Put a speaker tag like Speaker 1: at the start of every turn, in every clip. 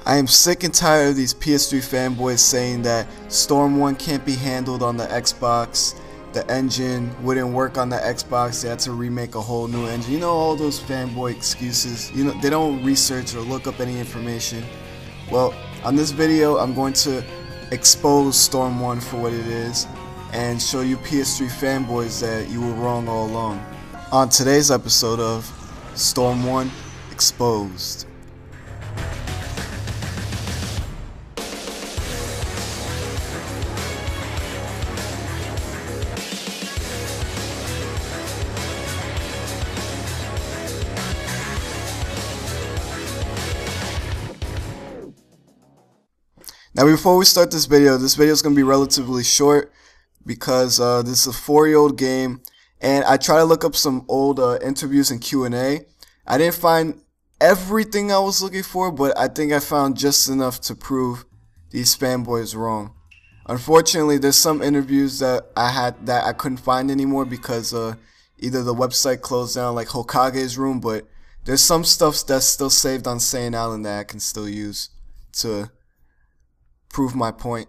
Speaker 1: I am sick and tired of these PS3 fanboys saying that Storm 1 can't be handled on the Xbox, the engine wouldn't work on the Xbox, they had to remake a whole new engine. You know, all those fanboy excuses. You know, they don't research or look up any information. Well, on this video, I'm going to expose Storm 1 for what it is and show you PS3 fanboys that you were wrong all along. On today's episode of Storm 1 Exposed. Now before we start this video is going to be relatively short because this is a 4-year-old game, and I tried to look up some old interviews and Q&A. I didn't find everything I was looking for, but I think I found just enough to prove these fanboys wrong. Unfortunately, there's some interviews that I couldn't find anymore because either the website closed down, like Hokage's room, but there's some stuff that's still saved on Saint Island that I can still use to prove my point.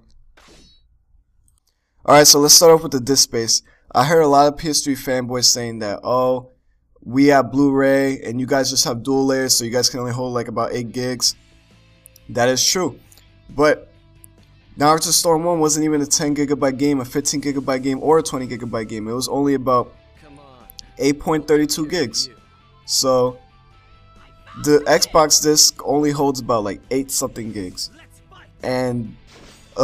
Speaker 1: Alright, so let's start off with the disk space. I heard a lot of PS3 fanboys saying that, oh, we have Blu-ray and you guys just have dual layers, so you guys can only hold like about 8 gigs. That is true. But Naruto Storm 1 wasn't even a 10 gigabyte game, a 15 gigabyte game, or a 20 gigabyte game. It was only about 8.32 gigs. So the Xbox disc only holds about like 8 something gigs. And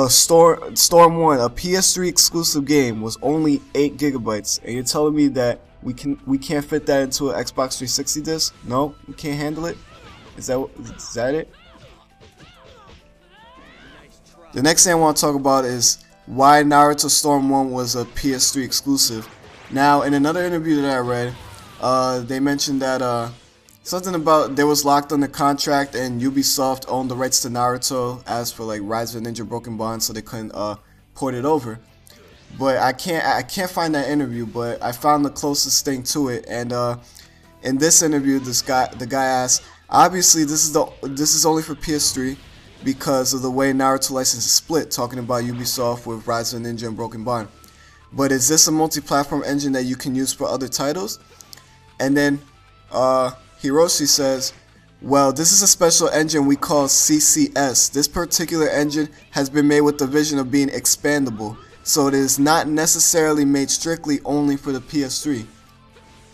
Speaker 1: Storm 1, a PS3 exclusive game, was only 8 gigabytes, and you're telling me that we can't fit that into an Xbox 360 disc? No, we can't handle it. Is that it? The next thing I want to talk about is why Naruto Storm 1 was a PS3 exclusive. Now, in another interview that I read, they mentioned that something about they was locked under contract and Ubisoft owned the rights to Naruto as for like Rise of Ninja Broken Bond, so they couldn't port it over. But I can't find that interview, but I found the closest thing to it. And in this interview, the guy asked, obviously this is only for PS3 because of the way Naruto license is split, talking about Ubisoft with Rise of Ninja and Broken Bond. But is this a multi-platform engine that you can use for other titles? And then Hiroshi says, well, this is a special engine we call CCS. This particular engine has been made with the vision of being expandable, so it is not necessarily made strictly only for the PS3.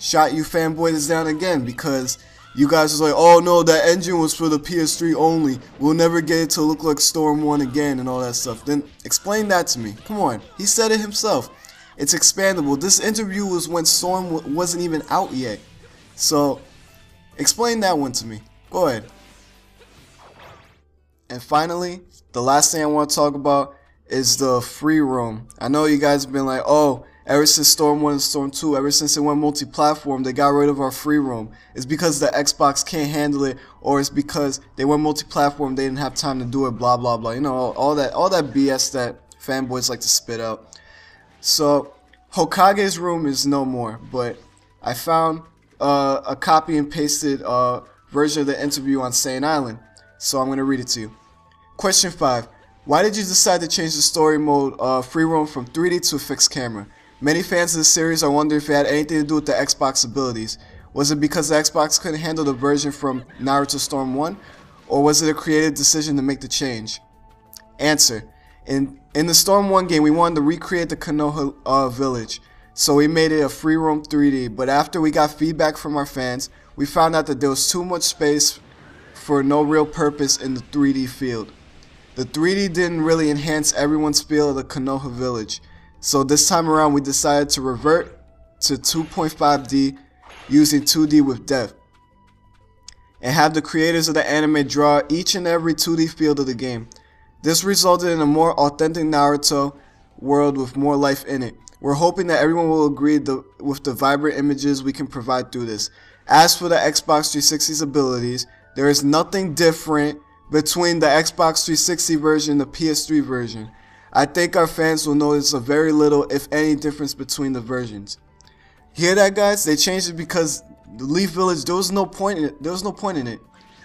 Speaker 1: Shot you fanboys down again because you guys was like, oh no, that engine was for the PS3 only. We'll never get it to look like Storm 1 again and all that stuff. Then explain that to me. Come on. He said it himself. It's expandable. This interview was when Storm wasn't even out yet. So explain that one to me. Go ahead. And finally, the last thing I want to talk about is the free roam. I know you guys have been like, oh, ever since Storm 1 and Storm 2, ever since it went multi-platform, they got rid of our free roam. It's because the Xbox can't handle it, or it's because they went multi-platform, they didn't have time to do it, blah blah blah. You know, all that BS that fanboys like to spit out. So Hokage's room is no more, but I found a copy and pasted version of the interview on Saint Island, so I'm going to read it to you. Question 5. Why did you decide to change the story mode free roam from 3D to a fixed camera? Many fans of the series are wondering if it had anything to do with the Xbox abilities. Was it because the Xbox couldn't handle the version from Naruto Storm 1, or was it a creative decision to make the change? Answer. In the Storm 1 game, we wanted to recreate the Konoha village. So we made it a free roam 3D, but after we got feedback from our fans, we found out that there was too much space for no real purpose in the 3D field. The 3D didn't really enhance everyone's feel of the Konoha village, so this time around we decided to revert to 2.5D using 2D with depth, and have the creators of the anime draw each and every 2D field of the game. This resulted in a more authentic Naruto world with more life in it. We're hoping that everyone will agree with the vibrant images we can provide through this. As for the Xbox 360's abilities, there is nothing different between the Xbox 360 version and the PS3 version. I think our fans will notice a very little, if any, difference between the versions. Hear that, guys? They changed it because the Leaf Village, there was no point in it.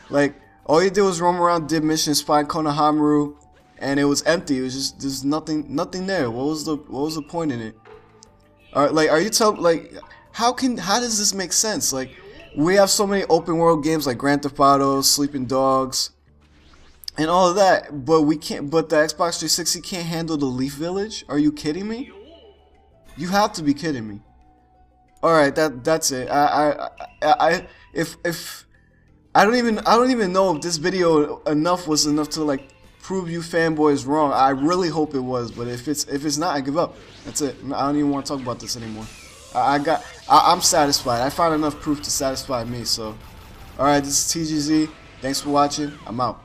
Speaker 1: Like, All you did was roam around, did missions, find Konohamaru, and it was empty. It was just there's nothing there. What was the point in it? Like, are you telling, like, how does this make sense? Like, we have so many open world games like Grand Theft Auto, Sleeping Dogs, and all of that, but we can't. But the Xbox 360 can't handle the Leaf Village. Are you kidding me? You have to be kidding me. All right, that's it. If I don't even know if this video was enough to like prove you fanboys wrong. I really hope it was, but if it's not, I give up. That's it. I don't even want to talk about this anymore. I'm satisfied. I found enough proof to satisfy me. So, all right, this is TGZ. Thanks for watching. I'm out.